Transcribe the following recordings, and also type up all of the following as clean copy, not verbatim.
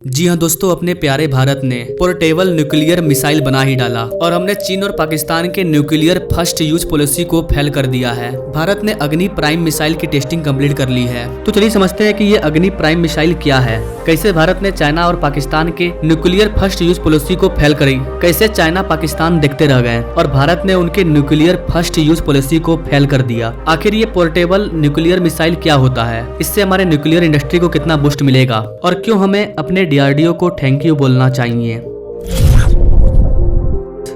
जी हाँ दोस्तों, अपने प्यारे भारत ने पोर्टेबल न्यूक्लियर मिसाइल बना ही डाला और हमने चीन और पाकिस्तान के न्यूक्लियर फर्स्ट यूज पॉलिसी को फेल कर दिया है। भारत ने अग्नि प्राइम मिसाइल की टेस्टिंग कंप्लीट कर ली है। तो चलिए समझते हैं कि ये अग्नि प्राइम मिसाइल क्या है, कैसे भारत ने चाइना और पाकिस्तान के न्यूक्लियर फर्स्ट यूज पॉलिसी को फेल करी, कैसे चाइना पाकिस्तान देखते रह गए और भारत ने उनके न्यूक्लियर फर्स्ट यूज पॉलिसी को फेल कर दिया। आखिर ये पोर्टेबल न्यूक्लियर मिसाइल क्या होता है, इससे हमारे न्यूक्लियर इंडस्ट्री को कितना बूस्ट मिलेगा और क्यों हमें अपने डीआरडीओ को थैंक यू बोलना चाहिए।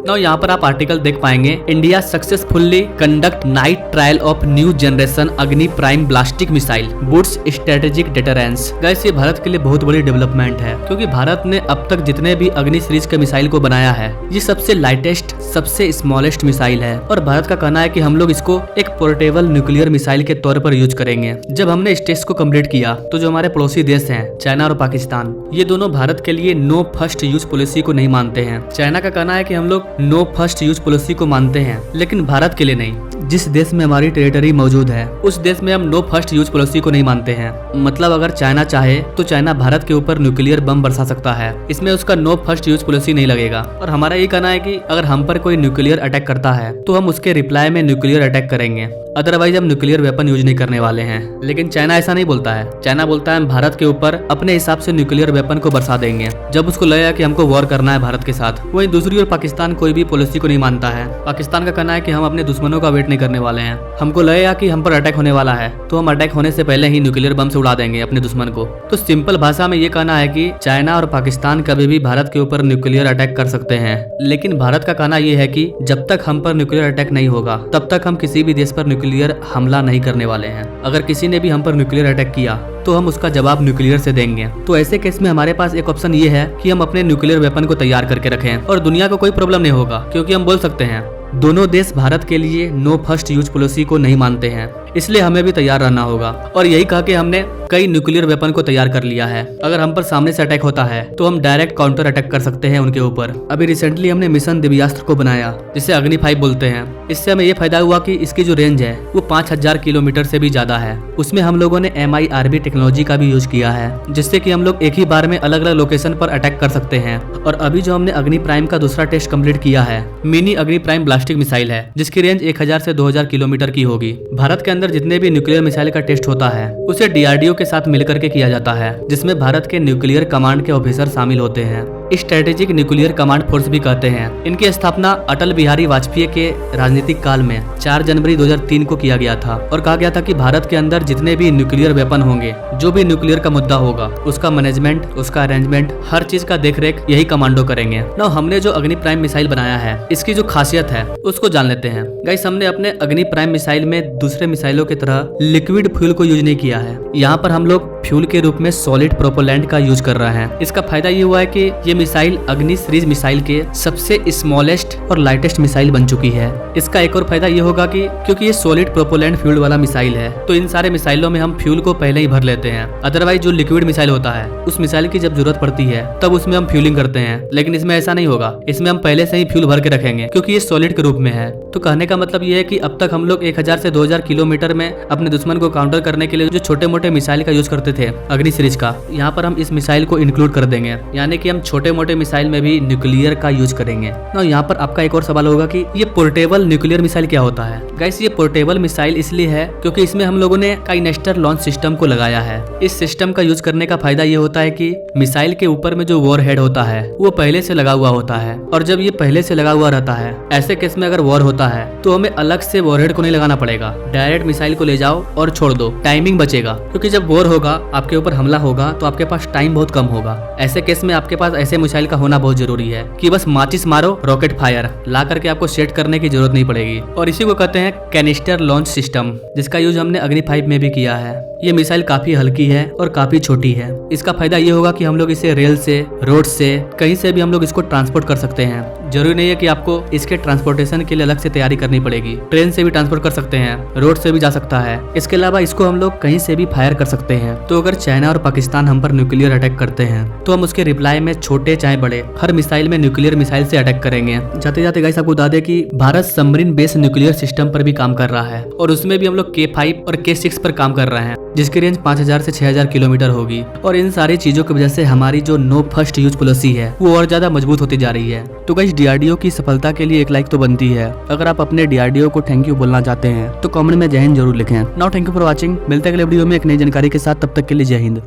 नाउ यहाँ पर आप आर्टिकल देख पाएंगे, India successfully conduct night trial of new generation Agni prime ballistic missile boosts strategic deterrence. Guys, ये भारत के लिए बहुत बड़ी डेवलपमेंट है क्योंकि भारत ने अब तक जितने भी अग्नि सीरीज के मिसाइल को बनाया है, ये सबसे लाइटेस्ट, सबसे स्मॉलेस्ट मिसाइल है और भारत का कहना है कि हम लोग इसको एक पोर्टेबल न्यूक्लियर मिसाइल के तौर पर यूज करेंगे। जब हमने इस टेस्ट को कम्प्लीट किया तो जो हमारे पड़ोसी देश हैं, चाइना और पाकिस्तान, ये दोनों भारत के लिए नो फर्स्ट यूज पॉलिसी को नहीं मानते हैं। चाइना का कहना है कि हम लोग नो फर्स्ट यूज पॉलिसी को मानते हैं, लेकिन भारत के लिए नहीं। जिस देश में हमारी टेरिटरी मौजूद है उस देश में हम नो फर्स्ट यूज पॉलिसी को नहीं मानते हैं। मतलब अगर चाइना चाहे तो चाइना भारत के ऊपर न्यूक्लियर बम बरसा सकता है, इसमें उसका नो फर्स्ट यूज पॉलिसी नहीं लगेगा। और हमारा ये कहना है कि अगर हम पर कोई न्यूक्लियर अटैक करता है तो हम उसके रिप्लाई में न्यूक्लियर अटैक करेंगे, अदरवाइज हम न्यूक्लियर वेपन यूज नहीं करने वाले हैं। लेकिन चाइना ऐसा नहीं बोलता है। चाइना बोलता है हम भारत के ऊपर अपने हिसाब से न्यूक्लियर वेपन को बरसा देंगे जब उसको लगेगा कि हमको वॉर करना है भारत के साथ। वहीं दूसरी ओर पाकिस्तान कोई भी पॉलिसी को नहीं मानता है। पाकिस्तान का कहना है कि हम अपने दुश्मनों का वेट नहीं करने वाले हैं। हमको लगेगा कि हम पर अटैक होने वाला है तो हम अटैक होने से पहले ही न्यूक्लियर बम से उड़ा देंगे अपने दुश्मन को। तो सिंपल भाषा में ये कहना है कि चाइना और पाकिस्तान कभी भी भारत के ऊपर न्यूक्लियर अटैक कर सकते हैं, लेकिन भारत का कहना यह है कि जब तक हम पर न्यूक्लियर अटैक नहीं होगा तब तक हम किसी भी देश पर न्यूक्लियर हमला नहीं करने वाले हैं। अगर किसी ने भी हम पर न्यूक्लियर अटैक किया तो हम उसका जवाब न्यूक्लियर से देंगे। तो ऐसे केस में हमारे पास एक ऑप्शन ये है कि हम अपने न्यूक्लियर वेपन को तैयार करके रखें और दुनिया को कोई प्रॉब्लम नहीं होगा, क्योंकि हम बोल सकते हैं दोनों देश भारत के लिए नो फर्स्ट यूज पॉलिसी को नहीं मानते हैं, इसलिए हमें भी तैयार रहना होगा। और यही कह के हमने कई न्यूक्लियर वेपन को तैयार कर लिया है। अगर हम पर सामने से अटैक होता है तो हम डायरेक्ट काउंटर अटैक कर सकते हैं उनके ऊपर। अभी रिसेंटली हमने मिशन दिव्यास्त्र को बनाया, जिसे अग्नि 5 बोलते हैं। इससे हमें ये फायदा हुआ कि इसकी जो रेंज है वो 5000 किलोमीटर से भी ज्यादा है। उसमें हम लोगों ने MIRV टेक्नोलॉजी का भी यूज किया है, जिससे कि हम लोग एक ही बार में अलग अलग लोकेशन पर अटैक कर सकते हैं। और अभी जो हमने अग्नि प्राइम का दूसरा टेस्ट कम्प्लीट किया है, मिनी अग्नि प्राइम ब्लास्टिक मिसाइल है, जिसकी रेंज 1000 से 2000 किलोमीटर की होगी। भारत के अंदर जितने भी न्यूक्लियर मिसाइल का टेस्ट होता है उसे DRDO के साथ मिलकर के किया जाता है, जिसमें भारत के न्यूक्लियर कमांड के ऑफिसर शामिल होते हैं। स्ट्रेटेजिक न्यूक्लियर कमांड फोर्स भी कहते हैं। इनकी स्थापना अटल बिहारी वाजपेयी के राजनीतिक काल में 4 जनवरी 2003 को किया गया था और कहा गया था कि भारत के अंदर जितने भी न्यूक्लियर वेपन होंगे, जो भी न्यूक्लियर का मुद्दा होगा, उसका मैनेजमेंट, उसका अरेंजमेंट, हर चीज का देखरेख यही कमांडो करेंगे। ना हमने जो अग्नि प्राइम मिसाइल बनाया है, इसकी जो खासियत है उसको जान लेते हैं। गाइस, हमने अपने अग्नि प्राइम मिसाइल में दूसरे मिसाइलों की तरह लिक्विड फ्यूल को यूज नहीं किया है। यहाँ पर हम लोग फ्यूल के रूप में सॉलिड प्रोपेलेंट का यूज कर रहे हैं। इसका फायदा ये हुआ है कि ये मिसाइल अग्नि सीरीज मिसाइल के सबसे स्मॉलेस्ट और लाइटेस्ट मिसाइल बन चुकी है। इसका एक और फायदा ये होगा कि क्योंकि ये सॉलिड प्रोपेलेंट फ्यूल वाला मिसाइल है तो इन सारे मिसाइलों में हम फ्यूल को पहले ही भर लेते हैं। अदरवाइज जो लिक्विड मिसाइल होता है, उस मिसाइल की जब जरूरत पड़ती है तब उसमें हम फ्यूलिंग करते हैं, लेकिन इसमें ऐसा नहीं होगा। इसमें हम पहले से ही फ्यूल भर के रखेंगे क्योंकि ये सॉलिड के रूप में है। तो कहने का मतलब ये है कि अब तक हम लोग 1000 से 2000 किलोमीटर में अपने दुश्मन को काउंटर करने के लिए जो छोटे मोटे मिसाइल का यूज करते थे अग्नि सीरीज का, यहाँ पर हम इस मिसाइल को इंक्लूड कर देंगे, यानी कि हम छोटे मोटे मिसाइल में भी न्यूक्लियर का यूज करेंगे। ना यहाँ पर आपका एक और सवाल होगा कि ये पोर्टेबल न्यूक्लियर मिसाइल क्या होता है। गाइस, ये पोर्टेबल मिसाइल इसलिए है क्योंकि इसमें हम लोगों ने काइनेस्टर लॉन्च सिस्टम को लगाया है। इस सिस्टम का यूज करने का फायदा ये होता है कि मिसाइल के ऊपर में जो वॉर हेड होता है वो पहले से लगा हुआ होता है, और जब ये पहले से लगा हुआ रहता है, ऐसे केस में अगर वॉर होता है तो हमें अलग से वॉर हेड को नहीं लगाना पड़ेगा। डायरेक्ट मिसाइल को ले जाओ और छोड़ दो, टाइमिंग बचेगा। क्योंकि जब वॉर होगा, आपके ऊपर हमला होगा, तो आपके पास टाइम बहुत कम होगा। ऐसे केस में आपके पास ऐसे मिसाइल का होना बहुत जरूरी है कि बस माचिस मारो, रॉकेट फायर ला करके आपको सेट करने की जरूरत नहीं पड़ेगी। और इसी को कहते हैं कैनिस्टर लॉन्च सिस्टम, जिसका यूज हमने अग्नि 5 में भी किया है। ये मिसाइल काफी हल्की है और काफी छोटी है। इसका फायदा ये होगा कि हम लोग इसे रेल से, रोड से, कहीं से भी हम लोग इसको ट्रांसपोर्ट कर सकते हैं। जरूरी नहीं है कि आपको इसके ट्रांसपोर्टेशन के लिए अलग से तैयारी करनी पड़ेगी। ट्रेन से भी ट्रांसपोर्ट कर सकते हैं, रोड से भी जा सकता है। इसके अलावा इसको हम लोग कहीं से भी फायर कर सकते हैं। तो अगर चाइना और पाकिस्तान हम पर न्यूक्लियर अटैक करते हैं तो हम उसके रिप्लाई में छोटे चाहे बड़े हर मिसाइल में न्यूक्लियर मिसाइल से अटैक करेंगे। जाते जाते गाइस आपको बता दें कि Bharat submarine based nuclear system पर भी काम कर रहा है और उसमें भी हम लोग K5 और K6 पर काम कर रहे हैं, जिसकी रेंज 5000 से 6000 किलोमीटर होगी। और इन सारी चीजों की वजह से हमारी जो नो फर्स्ट यूज पॉलिसी है वो और ज्यादा मजबूत होती जा रही है। तो गाइस DRDO की सफलता के लिए एक लाइक तो बनती है। अगर आप अपने DRDO को थैंक यू बोलना चाहते हैं तो कमेंट में जय हिंद जरूर लिखें। Now thank you for watching. मिलते हैं अगले वीडियो में एक नई जानकारी के साथ, तब तक के लिए जय हिंद।